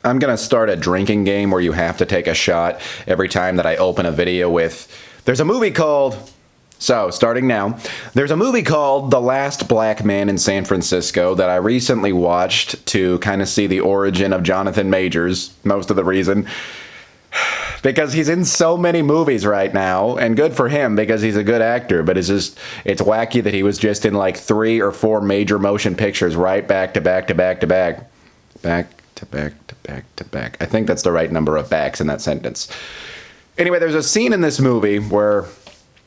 I'm going to start a drinking game where you have to take a shot every time that I open a video with, there's a movie called... So, starting now, there's a movie called The Last Black Man in San Francisco that I recently watched to kind of see the origin of Jonathan Majors, most of the reason. Because he's in so many movies right now, and good for him because he's a good actor, but it's wacky that he was just in like 3 or 4 major motion pictures right back to back to back to back. Back to back to back to back. I think that's the right number of backs in that sentence. Anyway, there's a scene in this movie where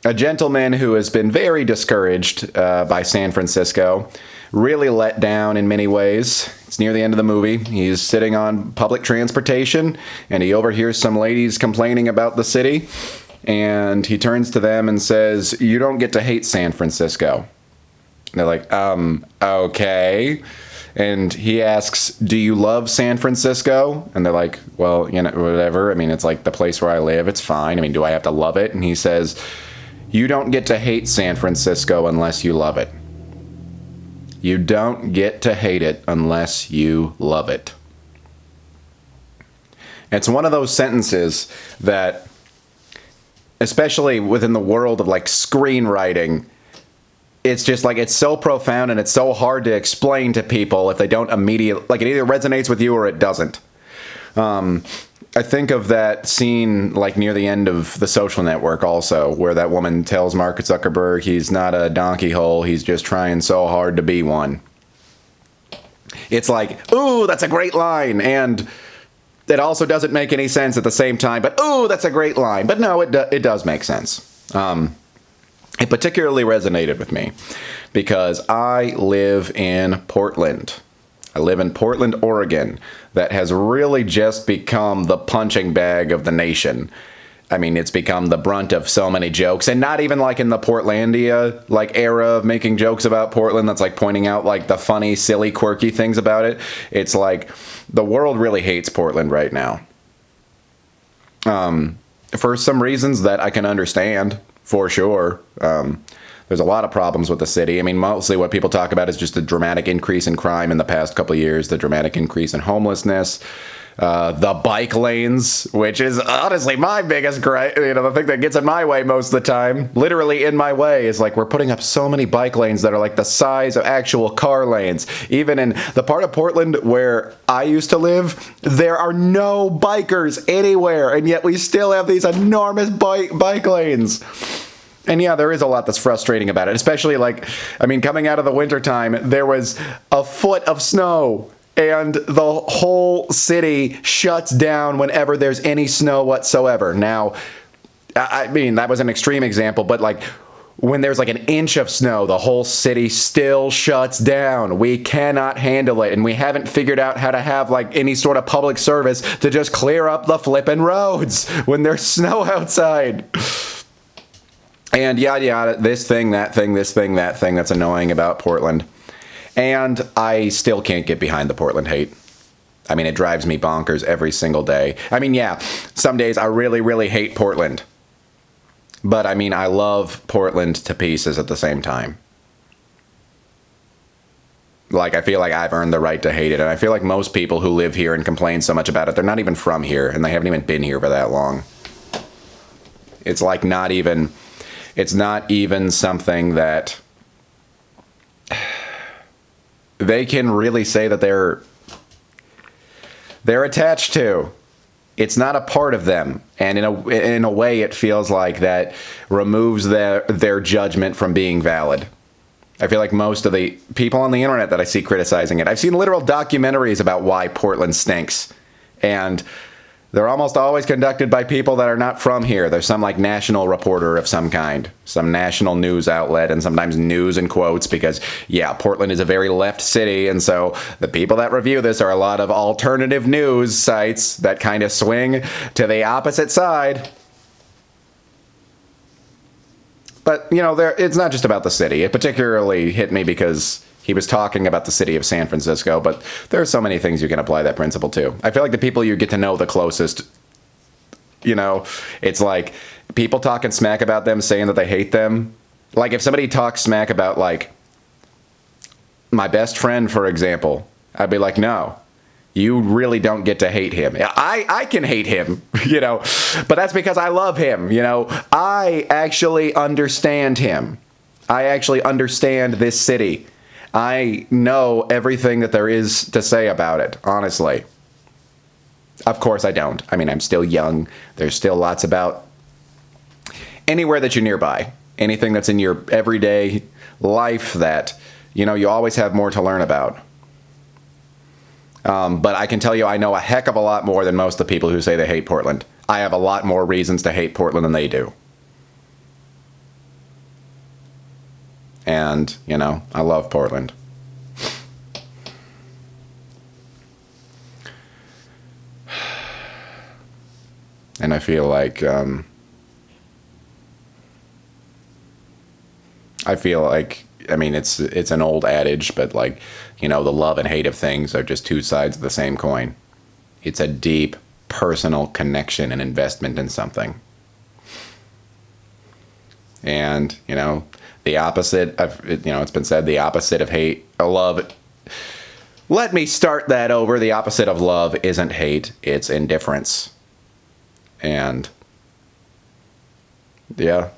a gentleman who has been very discouraged by San Francisco, really let down in many ways. It's near the end of the movie. He's sitting on public transportation, and he overhears some ladies complaining about the city, and he turns to them and says, "You don't get to hate San Francisco." And they're like, okay. And he asks, "Do you love San Francisco?" And they're like, "Well, you know, whatever. I mean, it's like the place where I live. It's fine. I mean, do I have to love it?" And he says, "You don't get to hate San Francisco unless you love it. You don't get to hate it unless you love it." It's one of those sentences that, especially within the world of like screenwriting, it's just like, it's so profound and it's so hard to explain to people if they don't immediately, like, it either resonates with you or it doesn't. I think of that scene like near the end of The Social Network also, where that woman tells Mark Zuckerberg he's not a donkey hole, he's just trying so hard to be one. It's like, ooh, that's a great line, and it also doesn't make any sense at the same time, but ooh, that's a great line. But no, it does make sense. It particularly resonated with me because I live in Portland. I live in Portland, Oregon, that has really just become the punching bag of the nation. I mean, it's become the brunt of so many jokes, and not even like in the Portlandia like era of making jokes about Portland that's like pointing out like the funny, silly, quirky things about it. It's like the world really hates Portland right now. For some reasons that I can understand, for sure. There's a lot of problems with the city. I mean, mostly what people talk about is just the dramatic increase in crime in the past couple of years, the dramatic increase in homelessness, the bike lanes, which is honestly my biggest gripe, the thing that gets in my way most of the time, literally in my way, is like we're putting up so many bike lanes that are like the size of actual car lanes. Even in the part of Portland where I used to live, there are no bikers anywhere, and yet we still have these enormous bike lanes. And yeah, there is a lot that's frustrating about it, especially coming out of the wintertime, there was a foot of snow and the whole city shuts down whenever there's any snow whatsoever. Now, I mean, that was an extreme example, but like when there's like an inch of snow, the whole city still shuts down. We cannot handle it, and we haven't figured out how to have like any sort of public service to just clear up the flippin' roads when there's snow outside. And yada yada, this thing, that thing, this thing, that thing that's annoying about Portland. And I still can't get behind the Portland hate. I mean, it drives me bonkers every single day. I mean, yeah, some days I really, really hate Portland. But I mean, I love Portland to pieces at the same time. Like, I feel like I've earned the right to hate it. And I feel like most people who live here and complain so much about it, they're not even from here. And they haven't even been here for that long. It's like not even... It's not even something that they can really say that they're attached to. It's not a part of them. And in a way, it feels like that removes their judgment from being valid. I feel like most of the people on the internet that I see criticizing it, I've seen literal documentaries about why Portland stinks. And they're almost always conducted by people that are not from here. There's some like national reporter of some kind, some national news outlet, and sometimes news in quotes because, yeah, Portland is a very left city, and so the people that review this are a lot of alternative news sites that kind of swing to the opposite side. But, it's not just about the city. It particularly hit me because he was talking about the city of San Francisco, but there are so many things you can apply that principle to. I feel like the people you get to know the closest, it's like people talking smack about them, saying that they hate them. Like if somebody talks smack about like my best friend, for example, I'd be like, no, You really don't get to hate him. I can hate him, but that's because I love him, I actually understand him. I actually understand this city. I know everything that there is to say about it, honestly. Of course I don't. I mean, I'm still young. There's still lots about anywhere that you're nearby. Anything that's in your everyday life that, you always have more to learn about. But I can tell you I know a heck of a lot more than most of the people who say they hate Portland. I have a lot more reasons to hate Portland than they do. And, I love Portland. And I feel like, I mean, it's an old adage, but the love and hate of things are just two sides of the same coin. It's a deep personal connection and investment in something. And, the opposite of, it's been said, the opposite of love. Let me start that over. The opposite of love isn't hate, it's indifference. And, yeah,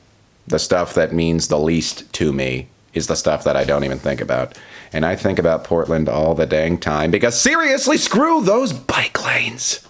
the stuff that means the least to me is the stuff that I don't even think about. And I think about Portland all the dang time because seriously, screw those bike lanes.